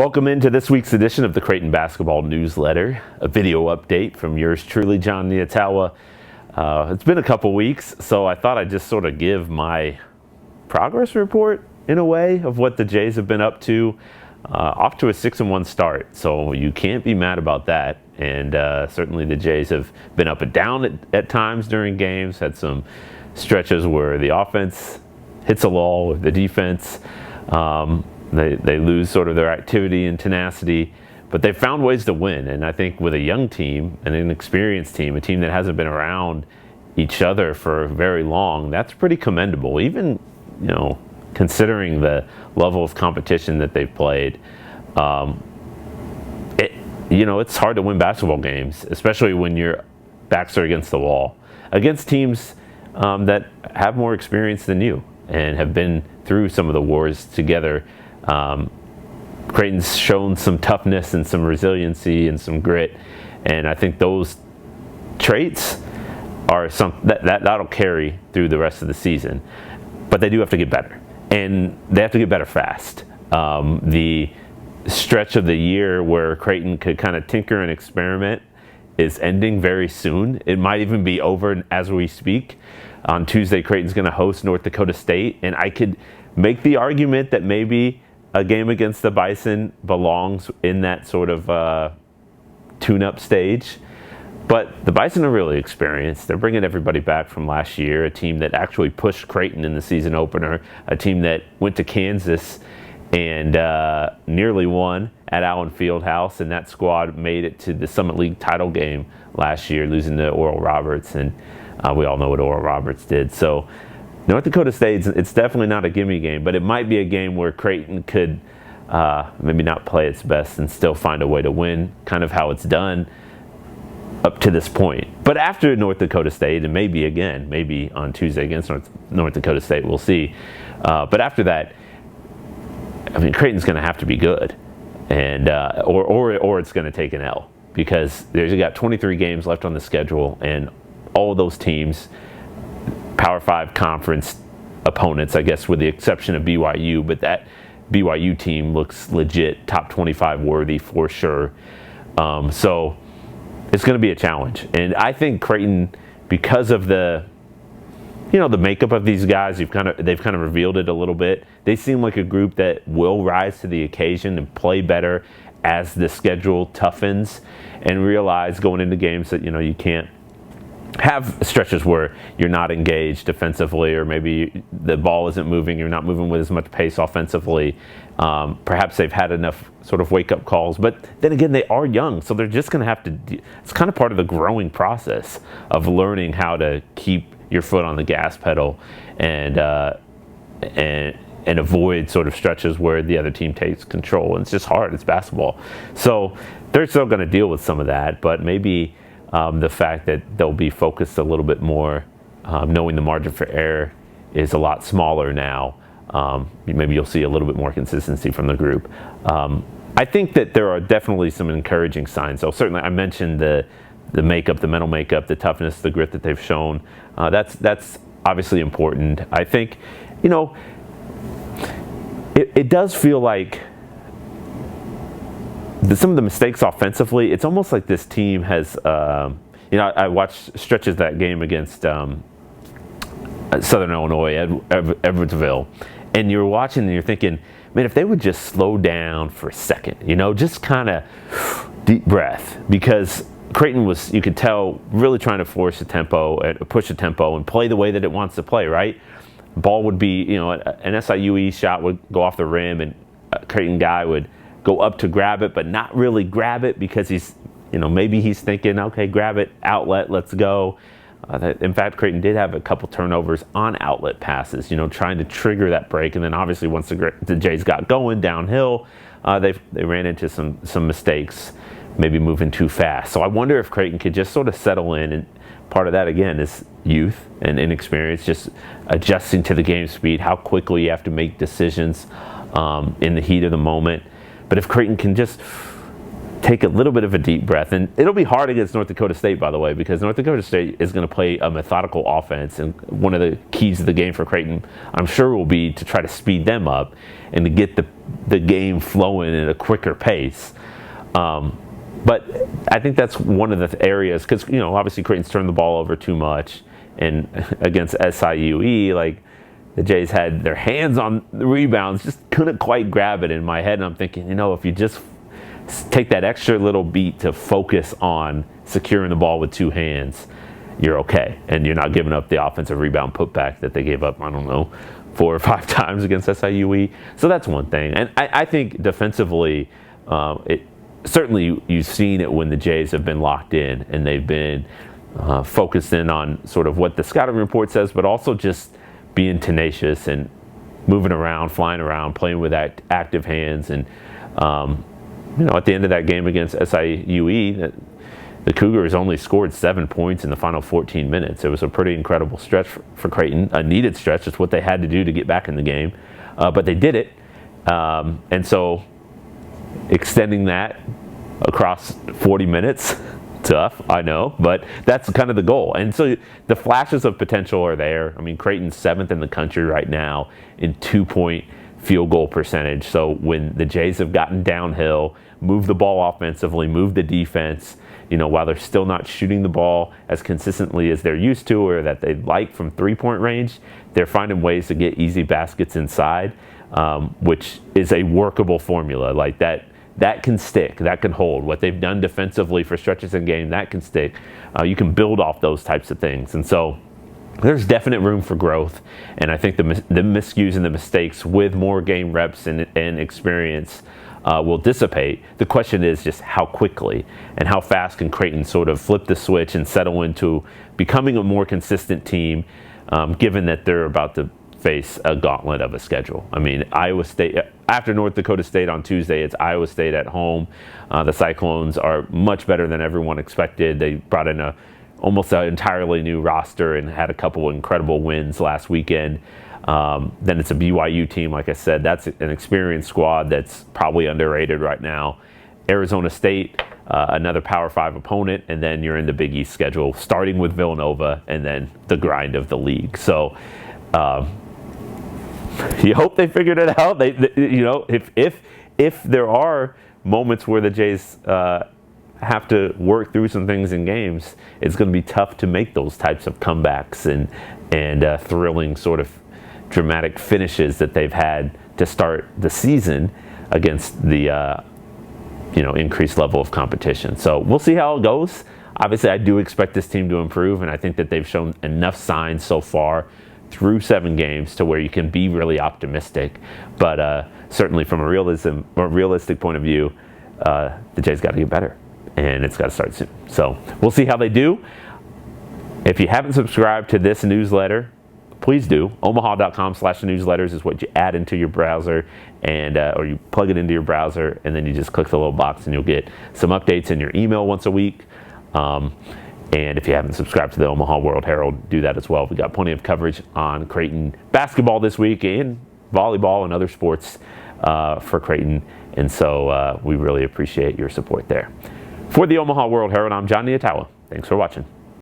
Welcome into this week's edition of the Creighton Basketball Newsletter, a video update from yours truly, Jon Nyatawa. It's been a couple weeks, so I thought I'd just sort of give my progress report, in a way, of what the Jays have been up to. Off to a 6-1 start, so you can't be mad about that. And certainly the Jays have been up and down at times during games, had some stretches where the offense hits a lull, or the defense They lose sort of their activity and tenacity, but they've found ways to win. And I think with a young team and an experienced team, a team that hasn't been around each other for very long, that's pretty commendable. Even, considering the level of competition that they've played, it's hard to win basketball games, especially when your backs are against the wall, against teams that have more experience than you and have been through some of the wars together. Creighton's shown some toughness and some resiliency and some grit, and I think those traits are that'll carry through the rest of the season. But they do have to get better, and they have to get better fast. The stretch of the year where Creighton could kind of tinker and experiment is ending very soon. It might even be over as we speak. On Tuesday, Creighton's going to host North Dakota State, and I could make the argument that maybe a game against the Bison belongs in that sort of tune-up stage. But the Bison are really experienced. They're bringing everybody back from last year, a team that actually pushed Creighton in the season opener, a team that went to Kansas and nearly won at Allen Fieldhouse, and that squad made it to the Summit League title game last year, losing to Oral Roberts, and we all know what Oral Roberts did. So North Dakota State, it's definitely not a gimme game, but it might be a game where Creighton could maybe not play its best and still find a way to win, kind of how it's done up to this point. But after North Dakota State, and maybe on Tuesday against North Dakota State, we'll see. But after that, Creighton's going to have to be good, and or it's going to take an L, because there's got 23 games left on the schedule, and all of those teams, Power 5 conference opponents, I guess with the exception of BYU, but that BYU team looks legit, top 25 worthy for sure. So it's going to be a challenge. And I think Creighton, because of the makeup of these guys, they've kind of revealed it a little bit. They seem like a group that will rise to the occasion and play better as the schedule toughens, and realize going into games that you can't have stretches where you're not engaged defensively, or maybe the ball isn't moving, you're not moving with as much pace offensively. Perhaps they've had enough sort of wake-up calls, but then again, they are young, so they're just going to have to it's kind of part of the growing process of learning how to keep your foot on the gas pedal and avoid sort of stretches where the other team takes control. And it's just hard. It's basketball. So they're still going to deal with some of that, but maybe the fact that they'll be focused a little bit more, knowing the margin for error is a lot smaller now. Maybe you'll see a little bit more consistency from the group. I think that there are definitely some encouraging signs. So certainly I mentioned the makeup, the mental makeup, the toughness, the grit that they've shown. That's obviously important. I think, it does feel like some of the mistakes offensively, it's almost like this team has, I watched stretches of that game against Southern Illinois, Edwardsville, and you're watching and you're thinking, man, if they would just slow down for a second, just kind of deep breath, because Creighton was, you could tell, really trying to push a tempo and play the way that it wants to play, right? Ball would be, an SIUE shot would go off the rim, and a Creighton guy would go up to grab it, but not really grab it, because he's, maybe he's thinking, okay, grab it, outlet, let's go. In fact, Creighton did have a couple turnovers on outlet passes, trying to trigger that break. And then obviously once the Jays got going downhill, they ran into some mistakes, maybe moving too fast. So I wonder if Creighton could just sort of settle in, and part of that, again, is youth and inexperience, just adjusting to the game speed, how quickly you have to make decisions in the heat of the moment. But if Creighton can just take a little bit of a deep breath. And it'll be hard against North Dakota State, by the way, because North Dakota State is going to play a methodical offense. And one of the keys of the game for Creighton, I'm sure, will be to try to speed them up and to get the game flowing at a quicker pace. But I think that's one of the areas, because, obviously Creighton's turned the ball over too much. And against SIUE, like, the Jays had their hands on the rebounds, just couldn't quite grab it in my head. And I'm thinking, if you just take that extra little beat to focus on securing the ball with two hands, you're okay. And you're not giving up the offensive rebound putback that they gave up, 4 or 5 times against SIUE. So that's one thing. And I think defensively, certainly you've seen it when the Jays have been locked in and they've been focused in on sort of what the scouting report says, but also just being tenacious and moving around, flying around, playing with active hands. And at the end of that game against SIUE, the Cougars only scored 7 points in the final 14 minutes. It was a pretty incredible stretch for Creighton, a needed stretch. It's what they had to do to get back in the game, but they did it. And so extending that across 40 minutes, tough, I know, but that's kind of the goal. And so the flashes of potential are there. Creighton's 7th in the country right now in 2-point field goal percentage. So when the Jays have gotten downhill, moved the ball offensively, moved the defense, while they're still not shooting the ball as consistently as they're used to or that they'd like from 3-point range, they're finding ways to get easy baskets inside, which is a workable formula. Like that can stick, that can hold. What they've done defensively for stretches in game, that can stick. You can build off those types of things. And so there's definite room for growth. And I think the miscues and the mistakes with more game reps and experience will dissipate. The question is just how quickly and how fast can Creighton sort of flip the switch and settle into becoming a more consistent team, given that they're about to face a gauntlet of a schedule. Iowa State, after North Dakota State on Tuesday, it's Iowa State at home. The Cyclones are much better than everyone expected. They brought in almost an entirely new roster and had a couple incredible wins last weekend. Then it's a BYU team, like I said. That's an experienced squad that's probably underrated right now. Arizona State, another Power 5 opponent, and then you're in the Big East schedule, starting with Villanova and then the grind of the league. So you hope they figured it out. If there are moments where the Jays have to work through some things in games, it's going to be tough to make those types of comebacks and thrilling sort of dramatic finishes that they've had to start the season against the increased level of competition. So we'll see how it goes. Obviously, I do expect this team to improve, and I think that they've shown enough signs so far through 7 games to where you can be really optimistic. But certainly from a realistic point of view, the Jays got to get better, and it's got to start soon. So we'll see how they do. If you haven't subscribed to this newsletter, please do. Omaha.com/newsletters is what you add into your browser, and or you plug it into your browser, and then you just click the little box, and you'll get some updates in your email once a week. And if you haven't subscribed to the Omaha World-Herald, do that as well. We got plenty of coverage on Creighton basketball this week and volleyball and other sports for Creighton. And so we really appreciate your support there. For the Omaha World-Herald, I'm Jon Nyatawa. Thanks for watching.